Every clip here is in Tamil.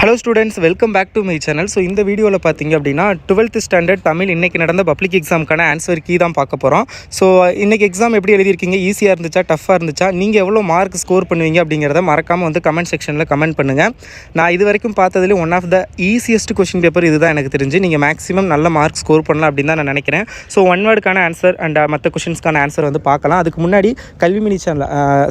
Hello students, welcome back to my channel. So இந்த வீடியோவில் பார்த்தீங்க அப்படின்னா 12th ஸ்டாண்டர்ட் தமிழ் இன்றைக்கி நடந்த பப்ளிக் எக்ஸாமுக்கான ஆன்சர் கீ தான் பார்க்க போகிறோம். ஸோ இன்றைக்கி எக்ஸாம் எப்படி எழுதியிருக்கீங்க, ஈஸியாக இருந்துச்சா டஃப்பாக இருந்துச்சா, நீங்கள் எவ்வளோ மார்க் ஸ்கோர் பண்ணுவீங்க அப்படிங்கிறத மறக்காமல் வந்து கமெண்ட் செக்ஷனில் கமெண்ட் பண்ணுங்கள். நான் இது வரைக்கும் பார்த்ததுலேயே one of the easiest question paper இதுதான் எனக்கு தெரிஞ்சு. நீங்கள் மேக்ஸிமம் நல்ல மார்க் ஸ்கோர் பண்ணலாம் அப்படின்னு தான் நான் நினைக்கிறேன். ஸோ ஒன் வேர்டுக்கான ஆன்சர் அண்ட் மற்ற கொஷின்ஸ்க்கான ஆன்சர் வந்து பார்க்கலாம். அதுக்கு முன்னாடி கல்விமணி சேனல்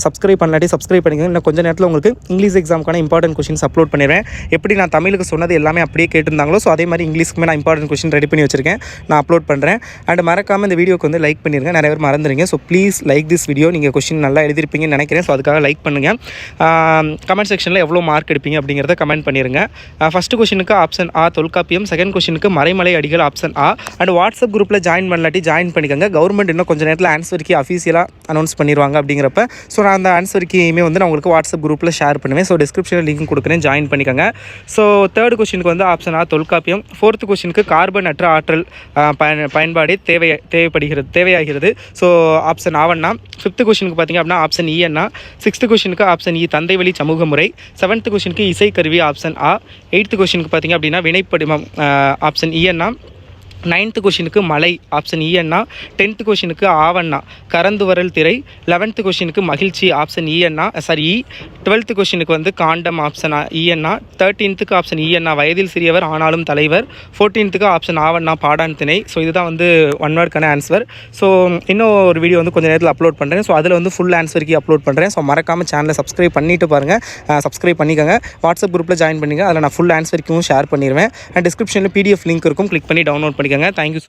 சப்ஸ்கிரைப் பண்ணலாட்டி சப்ஸ்கிரைப் பண்ணிக்கோங்க. இன்னும் கொஞ்சம் நேரத்தில் உங்களுக்கு இங்கிலீஷ் எக்ஸாமுக்கான இம்பார்ட்டன்ட் கொஷின்ஸ் அப்லோட் பண்ணிடுவேன். எப்படி நான் தமிழுக்கு சொன்னது எல்லாமே அப்படியே கேட்டிருந்தாங்களோ ஸோ அதே மாதிரி இங்கிலீஷ்க்குமே நான் இம்பார்ட்டன்ட் கொஷின் ரெடி பண்ணி வச்சிருக்கேன், நான் அப்லோட் பண்ணுறேன். அண்ட் மறக்காமல் இந்த வீடியோக்கு வந்து லைக் பண்ணிடுங்க, நிறைய பேர் மறந்துடுங்க. So please like this video. நீங்கள் கொஷின் நல்லா எழுதிருப்பீங்கன்னு நினைக்கிறேன், ஸோ அதுக்காக லைக் பண்ணுங்கள். கமெண்ட் செக்ஷனில் எவ்வளோ மார்க் எடுப்பீங்க அப்படிங்கிறத கமெண்ட் பண்ணிடுங்க. ஃபஸ்ட்டு கொஷினுக்கு ஆப்ஷன் ஆ தொல்காப்பியம், செகண்ட் கொஷினுக்கு Maraimalai Adigal option ah. And WhatsApp குரூப்பில் ஜாயின் பண்ணலாட்டி ஜாயின் பண்ணிக்கோங்க. கவர்மெண்ட் இன்னும் கொஞ்சம் நேரத்தில் ஆன்சர் கீ அஃபீஷியலாக அனௌன்ஸ் பண்ணிடுவாங்க அப்படிங்கிறப்ப ஸோ நான் அந்த ஆன்சர் கீயுமே வந்து நான் உங்களுக்கு வாட்ஸ்அப் குரூப்பில் ஷேர் பண்ணுவேன். ஸோ டிஸ்கிரிப்ஷனில் லிங்க் கொடுக்குறேன், ஜாயின் பண்ணிக்கோங்க. ஸோ தேர்ட் கொஷினுக்கு வந்து ஆப்ஷன் ஆ தொல்காப்பியம், ஃபோர்த் கொஷினுக்கு கார்பன் அற்ற ஆற்றல் பயன்பாடு தேவையாகிறது. ஸோ ஆப்ஷன் ஆவண்ணா. ஃபிஃப்த் கொஷினுக்கு பார்த்தீங்க அப்படின்னா ஆப்ஷன் இ அண்ணா. சிக்ஸ்த் கொஷினுக்கு ஆப்ஷன் இ தந்தை வழி சமூக முறை. செவன்த் கொஷினுக்கு இசைக்கருவி ஆப்ஷன் ஆ. எயித்து கொஷினுக்கு பார்த்தீங்க அப்படின்னா வினைப்படிமம் ஆப்ஷன் இ அண்ணா. நைன்த்து கொஷினுக்கு மலை ஆப்ஷன் இ அண்ணா. 10th கொஷினுக்கு ஆவண்ணா கறந்து வரல் திரை. 11th கொஷினுக்கு மகிழ்ச்சி ஆப்ஷன் இ அண்ணா இ. 12th கொஷினுக்கு வந்து காண்டம் ஆப்ஷன் இ அண்ணா. 13th ஆப்ஷன் இ அண்ணா வயதில் சிறியவர் ஆனாலும் தலைவர். 14th ஆப்ஷன் ஆவண்ணா பாடான் திணை. ஸோ இதுதான் வந்து ஒன் வேர்டுக்கான ஆன்சர். ஸோ இன்னும் ஒரு வீடியோ வந்து கொஞ்சம் நேரத்தில் அப்லோட் பண்ணுறேன். ஸோ அதில் வந்து ஃபுல் ஆன்சருக்கு அப்லோட் பண்ணுறேன். ஸோ மறக்காமல் சேனலை சப்ஸ்கிரைப் பண்ணிட்டு பாருங்கள், சப்ஸ்கிரைப் பண்ணிக்கோங்க. வாட்ஸ்அப் குரூப்பில் ஜாயின் பண்ணிங்க, அதில் நான் ஃபுல் ஆன்சருக்கும் ஷேர் பண்ணிடுவேன். அண்ட் டிஸ்கிரிப்ஷனில் PDF லிங்க் இருக்கும், கிளிக் பண்ணி டவுன்லோட் பண்ணிக்கோங்க. தேங்க்யூ.